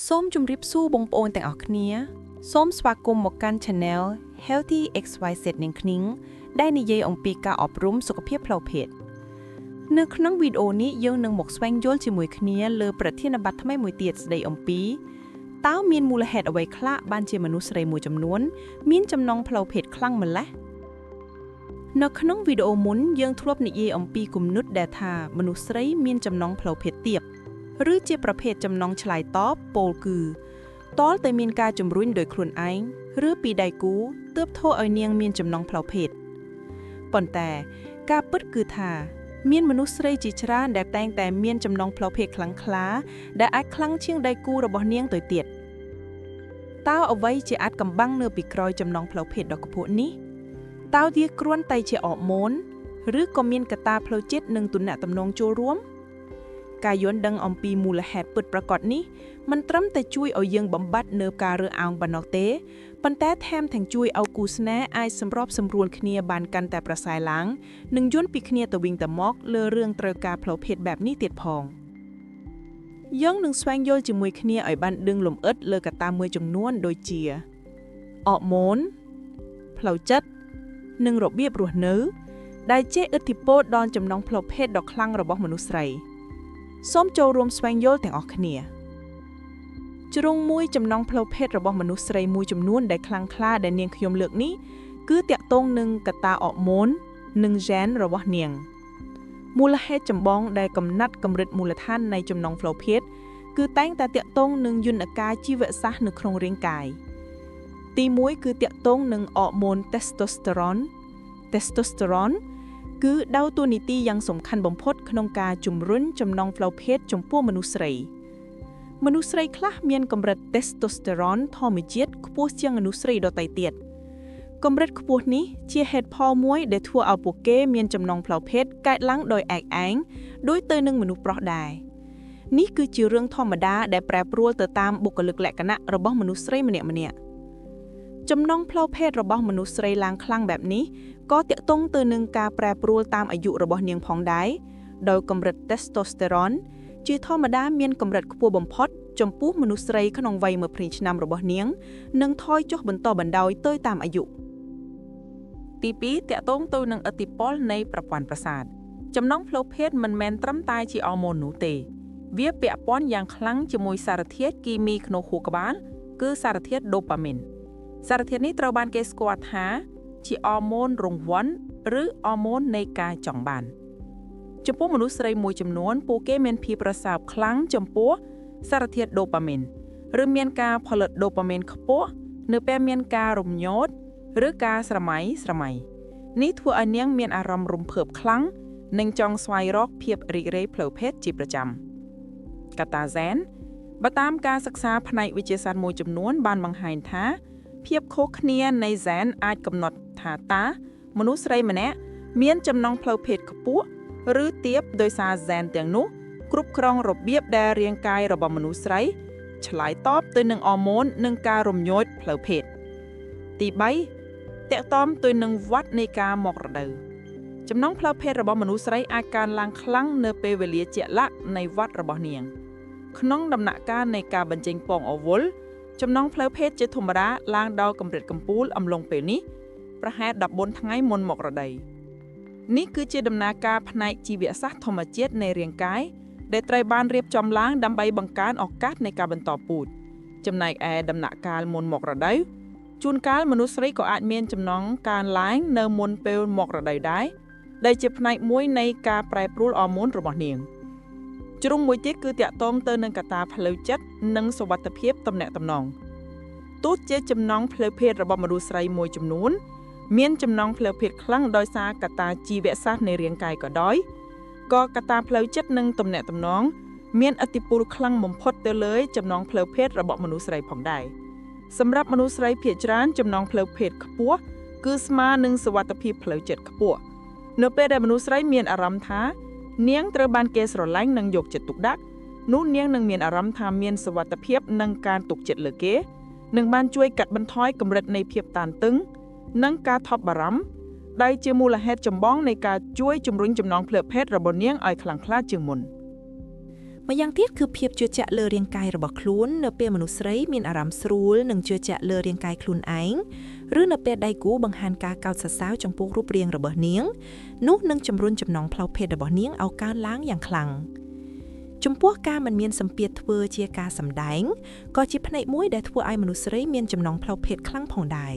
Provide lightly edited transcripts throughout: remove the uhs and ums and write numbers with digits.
សូមជម្រាបសួរបងប្អូនទាំងអស់គ្នាសូមស្វាគមន៍មកកាន់ Channel Healthy XYZ នាងខ្ញុំដែលនិយាយអំពីការអប់រំសុខភាពផ្លូវភេទនៅក្នុងវីដេអូនេះយើងនឹងមកស្វែងយល់ជាមួយគ្នាលើប្រធានបទថ្មីមួយទៀតស្ដីអំពីតើមានមូលហេតុអ្វីខ្លះបានជាមនុស្សស្រីមួយចំនួនមានចំណង់ផ្លូវភេទខ្លាំងម្ល៉េះនៅក្នុងវីដេអូមុនយើងធ្លាប់និយាយអំពីគំនិតដែលថាមនុស្សស្រីមានចំណង់ផ្លូវភេទទាបឬជាប្រភេទចំណង់ឆ្លើយតបពោលគឺតលតែមានការជំរុញដោយខ្លួនឯងឬពីដៃគូទើបធ្វើឲ្យនាងមានចំណង់ផ្លូវភេទប៉ុន្តែការពិតគឺថាមានមនុស្សស្រីជាច្រើនដែលតែងតែមានចំណង់ផ្លូវភេទខ្លាំងក្លាដែលអាចខ្លាំងជាងដៃគូរបស់នាងទៅទៀតតើអ្វីជាអាចកំបាំងនៅពីក្រោយចំណង់ផ្លូវភេទដ៏ខ្ពស់នេះតើវាគ្រាន់តែជាអរម៉ូនឬក៏មានកត្តាផ្លូវចិត្តនិងទំនាក់ទំនងចូលរួមការយល់ដឹងអំពីមូលហេតុពិតប្រាកដនេះមិនត្រឹមតែជួយឲ្យយើងបំបត្តិនៅការរើសអើងប៉ុណ្ណោះទេប៉ុន្តែថែមទាំងជួយឲ្យគូស្នេហ៍អាចសម្របសម្រួលគ្នាបានកាន់តែប្រសើរឡើងនិងយល់ពីគ្នាទៅវិញទៅមកលើរឿងត្រូវការផ្លូវភេទបែបនេះទៀតផងយើងនឹងស្វែងយល់ជាមួយគ្នាឲ្យបានដឹងលម្អិតលើកត្តាមួយចំនួនដូចជាអរម៉ូនផ្លូវចិត្តនិងរបៀបរស់នៅដែលជះឥទ្ធិពលដល់ចំណង់ផ្លូវភេទដ៏ខ្លាំងរបស់មនុស្សស្រីសូមចូលរួមស្វែងយល់ទាំងអស់គ្នាជ្រុងមួយចំណង់ផ្លូវភេទរបស់មនុស្សស្រីមួយចំនួនដែលខ្លាំងក្លាដែលនាងខ្ញុំលើកនេះគឺតាក់ទងនឹងកត្តាអរម៉ូននិងហ្សែនរបស់នាងមូលហេតុចម្បងដែលកំណត់កម្រិតមូលដ្ឋាននៃចំណង់ផ្លូវភេទគឺតែងតែតាក់ទងនឹងយន្តការជីវសាស្ត្រនៅក្នុងរាងកាយទី1គឺតាក់ទងនឹងអរម៉ូន testosterone គឺដើរតួនាទីយ៉ាងសំខាន់បំផុតក្នុងការជំរុញចំណង់ផ្លូវភេទចំពោះមនុស្សស្រីខ្លះមានកម្រិត testosterone ធម្មជាតិខ្ពស់ជាងមនុស្សស្រីដទៃទៀតកម្រិតខ្ពស់នេះជាហេតុផលមួយដែលធ្វើឲ្យពួកគេមានចំណង់ផ្លូវភេទកើតឡើងដោយឯកឯងដូចទៅនឹងមនុស្សប្រុសដែរនេះគឺជារឿងធម្មតាដែលប្រែប្រួលទៅតាមបុគ្គលិកលក្ខណៈរបស់មនុស្សស្រីម្នាក់ៗចំណង់ផ្លូវភេទរបស់មនុស្សស្រីឡើងខ្លាំងបែបនេះក៏ទាក់ទងទៅនឹងការប្រែប្រួលតាមអាយុរបស់នាងផងដែរដោយកម្រិត testosterone ជាធម្មតាមានកម្រិតខ្ពស់បំផុតចំពោះមនុស្សស្រីក្នុងវ័យ20ឆ្នាំរបស់នាងនិងថយចុះបន្តបណ្ដោយទៅតាមអាយុទី2ទាក់ទងទៅនឹងឥទ្ធិពលនៃប្រព័ន្ធប្រសាទចំណង់ផ្លូវភេទមិនមែនត្រឹមតែជាអរម៉ូននោះទេវាពាក់ព័ន្ធយ៉ាងខ្លាំងជាមួយសារធាតុគីមីក្នុងខួរក្បាលគឺសារធាតុដូប៉ាមីនសារធាតុនេះត្រូវបានគេស្គាល់ថាជាអរម៉ូនរង្វាន់ឬអរម៉ូននៃការចង់បានចំពោះមនុស្សស្រីមួយចំនួនពួកគេមានភាពរសើបខ្លាំងចំពោះសារធាតុដូប៉ាមីនឬមានការផលិតដូប៉ាមីនខ្ពស់នៅពេលមានការរំញោចឬការស្រមៃនេះធ្វើឲ្យនាងមានអារម្មណ៍រំភើបខ្លាំងនិងចង់ស្វែងរកភាពរីករាយផ្លូវភេទជាប្រចាំកត្តាហ្សែនបើតាមការសិក្សាផ្នែកវិទ្យាសាស្ត្រមួយចំនួនបានបង្ហាញថាភាពខុសគ្នានៃហ្សែនអាចកំណត់ថាតើមនុស្សស្រីម្នាក់មានចំណង់ផ្លូវភេទខ្ពស់ឬទាបដោយសារហ្សែនទាំងនោះគ្រប់គ្រងរបៀបដែលរាងកាយរបស់មនុស្សស្រីឆ្លើយតបទៅនឹងអរម៉ូននិងការរំញោចផ្លូវភេទទី3តាក់ទងទៅនឹងវដ្តនៃការមករដូវចំណង់ផ្លូវភេទរបស់មនុស្សស្រីអាចកើនឡើងខ្លាំងនៅពេលវេលាជាក់លាក់នៃវដ្តរបស់នាងក្នុងដំណាក់កាលនៃការបញ្ចេញពងអូវុលចំណង់ផ្លូវភេទជាធម្មតាឡើងដល់កម្រិតកំពូលអំឡុងពេលនេះប្រហែល14ថ្ងៃមុនមករដូវនេះគឺជាដំណើរការផ្នែកជីវសាស្ត្រធម្មជាតិនៃរាងកាយដែលត្រូវបានរៀបចំឡើងដើម្បីបង្កើនឱកាសនៃការបន្តពូជចំណែកឯដំណាក់កាលមុនមករដូវជួនកាលមនុស្សស្រីក៏អាចមានចំណង់កើនឡើងនៅមុនពេលមករដូវដែរដែលជាផ្នែកមួយនៃការប្រែប្រួលអរម៉ូនរបស់នាងជ្រុងមួយទៀតគឺតាក់ទងទៅនឹងកត្តាផ្លូវចិត្តនិងសុវត្ថិភាពទំនាក់ទំនងទោះជាចំណង់ផ្លូវភេទរបស់មនុស្សស្រីមួយចំនួនមានចំណង់ផ្លូវភេទខ្លាំងដោយសារកត្តាជីវសាស្ត្រនៃរាងកាយក៏ដោយក៏កត្តាផ្លូវចិត្តនិងទំនាក់ទំនងមានឥទ្ធិពលខ្លាំងបំផុតទៅលើចំណង់ផ្លូវភេទរបស់មនុស្សស្រីផងដែរសម្រាប់មនុស្សស្រីភាគច្រើនចំណង់ផ្លូវភេទខ្ពស់គឺស្មើនឹងសុវត្ថិភាពផ្លូវចិត្តខ្ពស់នៅពេលដែលមនុស្សស្រីមានអារម្មណ៍ថានាងត្រូវបានគេស្រឡាញ់និងយកចិត្តទុកដាក់នោះនាងនឹងមានអារម្មណ៍ថាមានសុវត្ថិភាពនិងការទុកចិត្តលើគេនឹងបានជួយកាត់បន្ថយកម្រិតនៃភាពតានតឹងនិងការថប់បារម្ភដែលជាមូលហេតុចម្បងនៃការជួយជំរុញចំណង់ផ្លូវភេទរបស់នាងឲ្យខ្លាំងក្លាជាងមុន ម្យ៉ាងទៀតគឺភាពជឿជាក់លើរាងកាយរបស់ខ្លួននៅពេលមនុស្សស្រីមានអារម្មណ៍ស្រួលនិងជឿជាក់លើរាងកាយខ្លួនឯងឬនៅពេលដៃគូបង្ហាញការកោតសរសើរចំពោះរូបរាងរបស់នាងនោះនឹងជំរុញចំណង់ផ្លូវភេទរបស់នាងឲ្យកើនឡើងយ៉ាងខ្លាំងចំពោះការមិនមានសម្ពាធធ្វើជាការសម្ដែងក៏ជាផ្នែកមួយដែលធ្វើឲ្យមនុស្សស្រីមានចំណង់ផ្លូវភេទខ្លាំងផងដែរ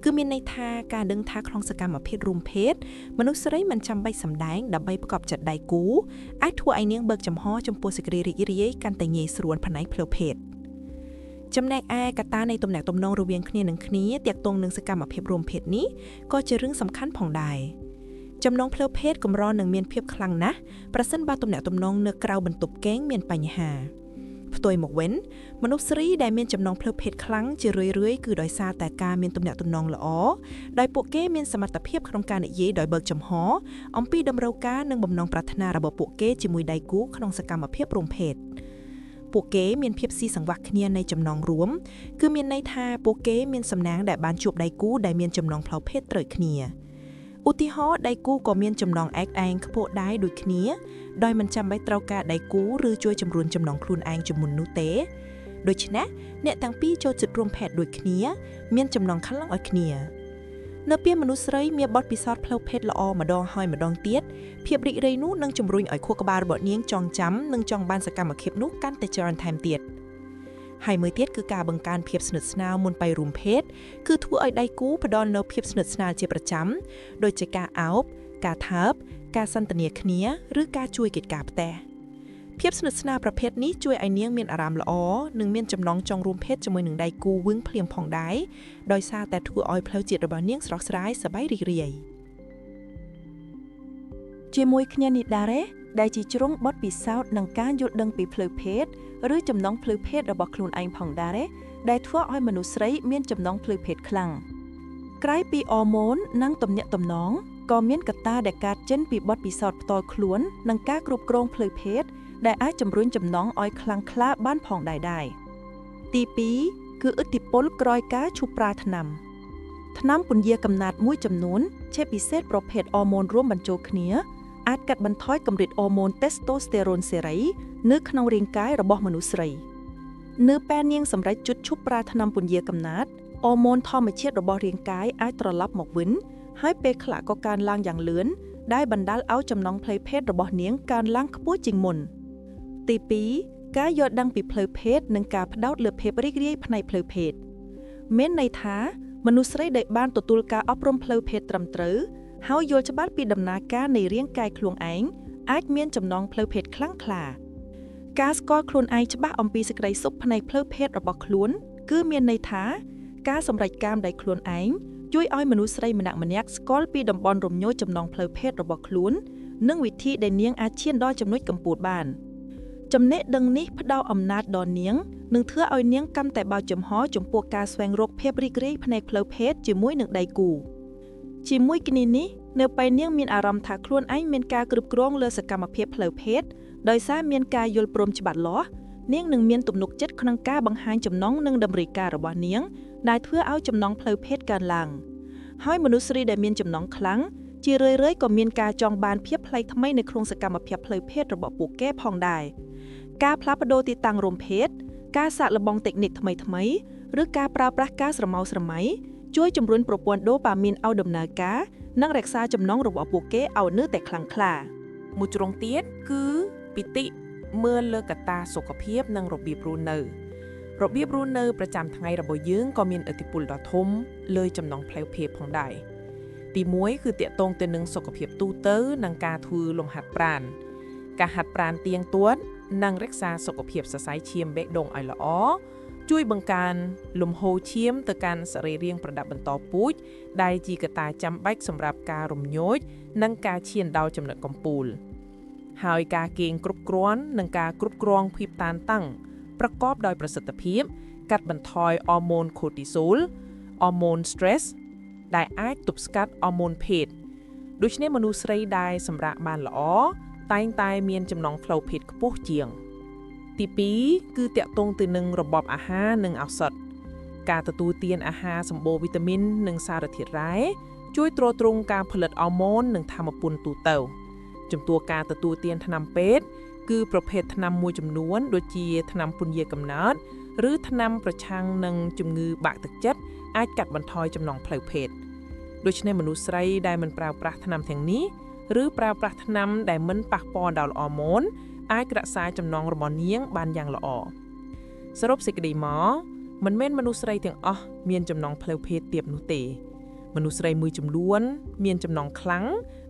គឺមានន័យថាការដឹងថាក្នុងសកម្មភាពរួមភេទមនុស្សស្រីមិនចាំបាច់សម្ដែងដើម្បីប្រកបចិត្តដៃគូអាចធ្វើឲ្យនាងបើកចំហចំពោះសេចក្តីរីករាយកាន់តែងាយស្រួលផ្នែកផ្លូវភេទចំណែកឯកត្តានៃទំនាក់ទំនងរវាងគ្នានឹងគ្នាទាក់ទងនឹងសកម្មភាពរួមភេទនេះក៏ជារឿងសំខាន់ផងដែរចំណងផ្លូវភេទកម្រនឹងមានភាពខ្លាំងណាស់ប្រសិនបើទំនាក់ទំនងនៅក្រៅបន្ទប់គេងមានបញ្ហាផ្ទុយមកវិញមនុស្សស្រីដែលមានចំណងផ្លូវភេទខ្លាំងជារឿយៗគឺដោយសារតែការមានទំនាក់ទំនងល្អដោយពួកគេមានសមត្ថភាពក្នុងការនិយាយដោយបើកចំហអំពីតម្រូវការនិងបំណងប្រាថ្នារបស់ពួកគេជាមួយដៃគូក្នុងសកម្មភាពរួមភេទពួកគេមានភាពស៊ីសង្វាក់គ្នានៃចំណងរួមគឺមានន័យថាពួកគេមានសំណាងដែលបានជួបដៃគូដែលមានចំណងផ្លូវភេទត្រូវគ្នាឧទាហរណ៍ដៃគូក៏មានចំណងឯកឯងខ្ពស់ដែរដូចគ្នាដោយមិនចាំបាច់ត្រូវការដៃគូឬជួយជំរុញចំណងខ្លួនឯងជាមុននោះទេដូច្នេះអ្នកទាំងពីរចូលចិត្តរួមភេទដូចគ្នាមានចំណងខ្លាំងឲ្យគ្នានៅពេលមនុស្សស្រីមានបទពិសោធន៍ផ្លូវភេទល្អម្ដងហើយម្ដងទៀតភាពរីករាយនោះនឹងជំរុញឲ្យខួរក្បាលរបស់នាងចងចាំនិងចង់បានសកម្មភាពនោះកាន់តែច្រើនថែមទៀតហើយមួយទៀតគឺការបង្កើនភាពស្និទ្ធស្នាលមុនទៅរួមភេទគឺធ្វើឲ្យដៃគូផ្ដល់នូវភាពស្និទ្ធស្នាលជាប្រចាំដូចជាការអោបការថើបការសន្ទនាគ្នាឬការជួយកិច្ចការផ្ទះភាពស្និទ្ធស្នាលប្រភេទនេះជួយឲ្យនាងមានអារម្មណ៍ល្អនិងមានចំណងចង់រួមភេទជាមួយនឹងដៃគូវឹងភ្លាមផងដែរដោយសារតែធ្វើឲ្យផ្លូវចិត្តរបស់នាងស្រស់ស្រាយសប្បាយរីករាយជាមួយគ្នានេះដែរដែលជាជ្រុងបទពិសោធន៍និងការយល់ដឹងពីផ្លូវភេទឬចំណងផ្លូវភេទរបស់ខ្លួនឯងផងដែរដែលធ្វើឲ្យមនុស្សស្រីមានចំណងផ្លូវភេទខ្លាំងក្រៅពីអរម៉ូននិងទំនាក់ទំនងក៏មានកត្តាដែលកើតចេញពីបទពិសោធន៍ផ្ទាល់ខ្លួននិងការគ្រប់គ្រងផ្លូវភេទដែលអាចជំរុញចំណងឲ្យខ្លាំងក្លាបានផងដែរទី2គឺឥទ្ធិពលក្រោយការឈប់ប្រើថ្នាំពន្យាកំណាត់មួយចំនួនជាពិសេសប្រភេទអរម៉ូនរួមបញ្ចូលគ្នាអាចកាត់បន្ថយកម្រិតអរម៉ូនតេស្តូស្តេរ៉ុនសេរីនៅក្នុងរាងកាយរបស់មនុស្សស្រីនៅពេលនាងសម្រេចជត់ឈប់ប្រើថ្នាំពន្យាកំណាត់អរម៉ូនធម្មជាតិរបស់រាងកាយអាចត្រឡប់មកវិញហើយពេលខ្លះក៏កើនឡើងយ៉ាងលឿនដែលបណ្ដាលឲ្យចំណងផ្លូវភេទរបស់នាងកើនឡើងខ្ពស់ជាងមុនទី2ការយល់ដឹងពីផ្លូវភេទនិងការផ្ដោតលើភាពរីករាយផ្នែកផ្លូវភេទមានន័យថាមនុស្សស្រីដែលបានទទួលការអប់រំផ្លូវភេទត្រឹមត្រូវហើយយល់ច្បាស់ពីដំណើរការនៃរាងកាយខ្លួនឯងអាចមានចំណងផ្លូវភេទខ្លាំងក្លាការស្គាល់ខ្លួនឯងច្បាស់អំពីសេចក្តីសុខផ្នែកផ្លូវភេទរបស់ខ្លួនគឺមានន័យថាការសម្រេចកាមដោយខ្លួនឯងជួយឲ្យមនុស្សស្រីម្នាក់ស្គាល់ពីតំបន់រំញោចចំណងផ្លូវភេទរបស់ខ្លួននិងវិធីដែលនាងអាចឈានដល់ចំណុចកំពូលបានចំណេះដឹងនេះផ្ដល់អំណាចដល់នាងនិងធ្វើឲ្យនាងកាន់តែបើកចំហចំពោះការស្វែងរកភាពរីករាយផ្នែកផ្លូវភេទជាមួយនឹងដៃគូជាមួយគ្នានេះនៅពេលនាងមានអារម្មណ៍ថាខ្លួនឯងមានការគ្រប់គ្រងលើសកម្មភាពផ្លូវភេទដោយសារមានការយល់ព្រមច្បាស់លាស់នាងនឹងមានទំនុកចិត្តក្នុងការបង្ហាញចំណងនិងតម្រូវការរបស់នាងដែលធ្វើឲ្យចំណងផ្លូវភេទកើនឡើងហើយមនុស្សស្រីដែលមានចំណងខ្លាំងជារឿយៗក៏មានការចង់បានភាពប្លែកថ្មីនៅក្នុងសកម្មភាពផ្លូវភេទរបស់ពួកគេផងដែរការផ្លាស់ប្ដូរទីតាំងរួមភេទការសាកល្បងតិចនិកថ្មីឬការប្រើប្រាស់ការស្រមើស្រមៃជួយជំរុញប្រព័ន្ធដូប៉ាមីនឲ្យដំណើរការនិងរក្សាចំណងរបស់ពួកគេឲ្យនៅតែខ្លាំងក្លាមួយជ្រុងទៀតគឺពិតិមើលលើកត្តាសុខភាពនិងរបៀបរស់នៅប្រចាំថ្ងៃរបស់យើងក៏មានឥទ្ធិពលដ៏ធំលើចំណងផ្លូវភេទផងដែរទី1គឺតាក់ទងទៅនឹងសុខភាពទូទៅនិងការធ្វើលំហាត់ប្រាណការហាត់ប្រាណទៀងទាត់និងរក្សាសុខភាពសរសៃឈាមបេះដូងឲ្យល្អជួយបង្កើនលំហូរឈាមទៅកាន់សរីរាង្គប្រដាប់បន្តពូជដែលជាកត្តាចាំបាច់សម្រាប់ការរំញោចនិងការឈានដល់ចំណុចកំពូលហើយការគេងគ្រប់គ្រាន់និងការគ្រប់គ្រងភាពតានតឹងប្រកបដោយប្រសិទ្ធភាពកាត់បន្ថយអរម៉ូន cortisol អរម៉ូន stress ដែលអាចទប់ស្កាត់អរម៉ូនភេទដូច្នេះមនុស្សស្រីដែលសម្រាកបានល្អតែងតែមានចំណងផ្លូវភេទខ្ពស់ជាងទី2គឺតាក់ទងទៅនឹងរបបអាហារនិងឱសថការទទួលទានអាហារសម្បូរវីតាមីននិងសារធាតុរ៉ែជួយទ្រទ្រង់ការផលិតអរម៉ូននិងថាមពលទូទៅជំនួសការទទួលទានថ្នាំពេទ្យ គឺប្រភេទថ្នាំមួយចំនួនដូចជាថ្នាំពន្យាកំណើតឬថ្នាំប្រឆាំងនឹងជំងឺបាក់ទឹកចិត្តអាចកាត់បន្ថយចំណងផ្លូវភេទដូច្នេះមនុស្សស្រីដែលមិនប្រើប្រាស់ថ្នាំទាំងនេះឬប្រើប្រាស់ថ្នាំដែលមិនប៉ះពាល់ដល់អរម៉ូនអាចរក្សាចំណងរបស់នាងបានយ៉ាងល្អសរុបសេចក្តីមកមិនមែនមនុស្សស្រីទាំងអស់មានចំណងផ្លូវភេទទាបនោះទេមនុស្សស្រីមួយចំនួនមានចំណងខ្លាំង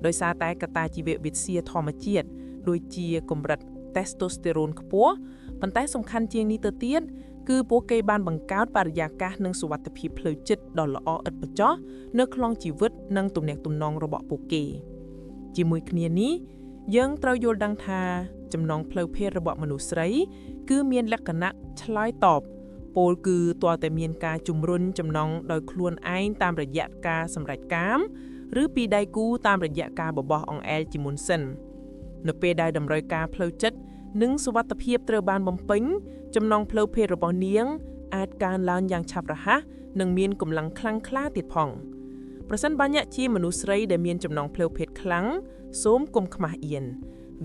ដោយសារតែកត្តាជីវវិទ្យាធម្មជាតិដូចជាកម្រិត testosterone ខ្ពស់ប៉ុន្តែសំខាន់ជាងនេះទៅទៀតគឺពួកគេបានបង្កើតបរិយាកាសនិងសុវត្ថិភាពផ្លូវចិត្តដ៏ល្អឥតខ្ចោះនៅក្នុងជីវិតនិងទំនាក់ទំនងរបស់ពួកគេជាមួយគ្នានេះយើងត្រូវយល់ដឹងថាចំណងផ្លូវភេទរបស់មនុស្សស្រីគឺមានលក្ខណៈឆ្លើយតបពោលគឺទាល់តែមានការជំរុញចំណងដោយខ្លួនឯងតាមរយៈការសម្រេចកាមឬពីដៃគូតាមរយៈការបបោះអង្អែលជាមុនសិននៅពេលដែលតម្រូវការផ្លូវចិត្តនិងសុវត្ថិភាពត្រូវបានបំពេញចំណងផ្លូវភេទរបស់នាងអាចកើនឡើងយ៉ាងឆាប់រហ័សនិងមានកម្លាំងខ្លាំងក្លាទៀតផងប្រសិនបើអ្នកជាមនុស្សស្រីដែលមានចំណងផ្លូវភេទខ្លាំងសូមកុំខ្មាស់អៀន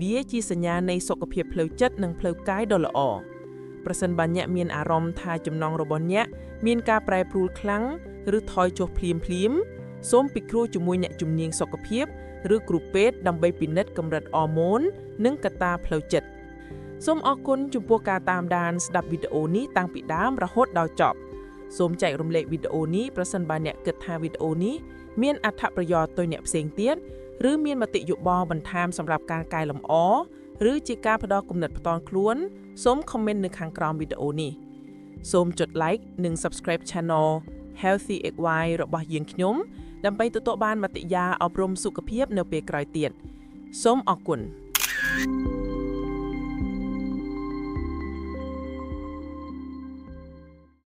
វាជាសញ្ញានៃសុខភាពផ្លូវចិត្តនិងផ្លូវកាយដ៏ល្អប្រសិនបើអ្នកមានអារម្មណ៍ថាចំណងរបស់អ្នកមានការប្រែប្រួលខ្លាំងឬថយចុះភ្លាមសូមពិគ្រោះជាមួយអ្នកជំនាញសុខភាពឬគ្រូពេទ្យដើម្បីពិនិត្យកម្រិតអរម៉ូននិងកត្តាផ្លូវចិត្តសូមអរគុណចំពោះការតាមដានស្ដាប់វីដេអូនេះតាំងពីដើមរហូតដល់ចប់សូមចែករំលែកវីដេអូនេះប្រសិនបើអ្នកគិតថាវីដេអូនេះមានអត្ថប្រយោជន៍ទៅអ្នកផ្សេងទៀតឬមានមតិយោបល់បន្ថែមសម្រាប់ការកែលម្អឬជាការផ្ដល់គំនិតផ្ទាល់ខ្លួនសូម comment នៅខាងក្រោមវីដេអូនេះសូមចុច like និង subscribe channel Healthy XY របស់យើងខ្ញុំដើម្បីទទួលបានមតិយោបល់អប់រំសុខភាពនៅពេលក្រោយទៀតសូមអរគុណ